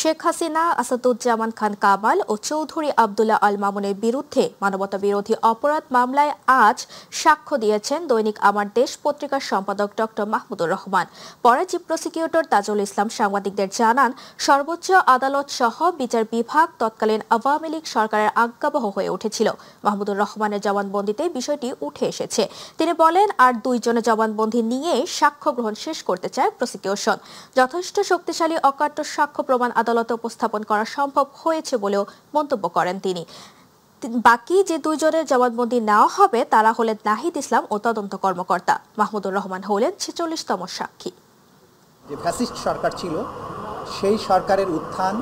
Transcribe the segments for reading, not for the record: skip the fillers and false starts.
শেখ হাসিনা, আসাদুজ্জামান খান কামাল ও চৌধুরী আব্দুল্লাহ আল মামুনের বিরুদ্ধে মানবতাবিরোধী অপরাধ মামলায় আজ সাক্ষ্য দিয়েছেন দৈনিক আমার দেশ পত্রিকার সম্পাদক ডক্টর মাহমুদুর রহমান। পরে চিফ প্রসিকিউটর তাজুল ইসলাম সাংবাদিকদের জানান, সর্বোচ্চ আদালত সহ বিচার বিভাগ তৎকালীন আওয়ামী লীগ সরকারের আজ্ঞাবহ হয়ে উঠেছিল। মাহমুদুর রহমানের জবানবন্দিতে বিষয়টি উঠে এসেছে। তিনি বলেন, আর দুইজনের জবানবন্দি নিয়ে সাক্ষ্য গ্রহণ শেষ করতে চায় প্রসিকিউশন। যথেষ্ট শক্তিশালী অকাট্য সাক্ষ্য প্রমাণ আদালতে উপস্থাপন করা সম্ভব হয়েছে বলেও মন্তব্য করেন তিনি। বাকি যে দুইজনের জবানবন্দি নেওয়া হবে তারা হলেন নাহিদ ইসলাম ও তদন্ত কর্মকর্তা। মাহমুদুর রহমান হলেন 46তম সাক্ষী। যে ফ্যাসিস্ট সরকার ছিল, সেই সরকারের উত্থান,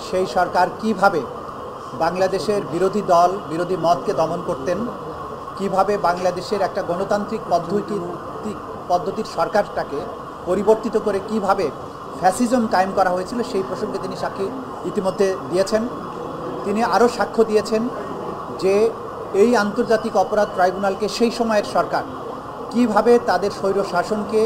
সেই সরকার কিভাবে বাংলাদেশের বিরোধী দল, বিরোধী মতকে দমন করতেন, কিভাবে বাংলাদেশের একটা গণতান্ত্রিক পদ্ধতির সরকারটাকে পরিবর্তিত করে কিভাবে ফ্যাসিজম কায়েম করা হয়েছিল, সেই প্রসঙ্গে তিনি সাক্ষী ইতিমধ্যে দিয়েছেন। তিনি আরও সাক্ষ্য দিয়েছেন যে এই আন্তর্জাতিক অপরাধ ট্রাইব্যুনালকে সেই সময়ের সরকার কিভাবে তাদের স্বৈর শাসনকে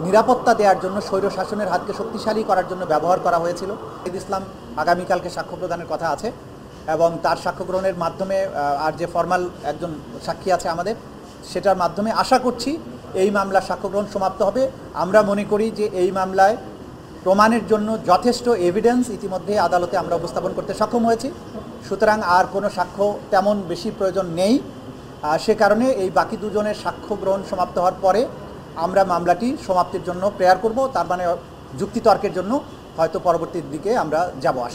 নিরাপত্তা দেওয়ার জন্য, স্বৈর শাসনের হাতকে শক্তিশালী করার জন্য ব্যবহার করা হয়েছিল। নাহিদ ইসলাম আগামীকালকে সাক্ষ্য প্রদানের কথা আছে এবং তার সাক্ষ্য গ্রহণের মাধ্যমে আর যে ফর্মাল একজন সাক্ষী আছে আমাদের, সেটার মাধ্যমে আশা করছি এই মামলার সাক্ষ্য গ্রহণ সমাপ্ত হবে। আমরা মনে করি যে এই মামলায় প্রমাণের জন্য যথেষ্ট এভিডেন্স ইতিমধ্যে আদালতে আমরা উপস্থাপন করতে সক্ষম হয়েছি। সুতরাং আর কোনো সাক্ষ্য তেমন বেশি প্রয়োজন নেই। সে কারণে এই বাকি দুজনের সাক্ষ্য গ্রহণ সমাপ্ত হওয়ার পরে আমরা মামলাটি সমাপ্তির জন্য প্রেয়ার করব। তার মানে যুক্তিতর্কের জন্য হয়তো পরবর্তী দিকে আমরা যাব আশা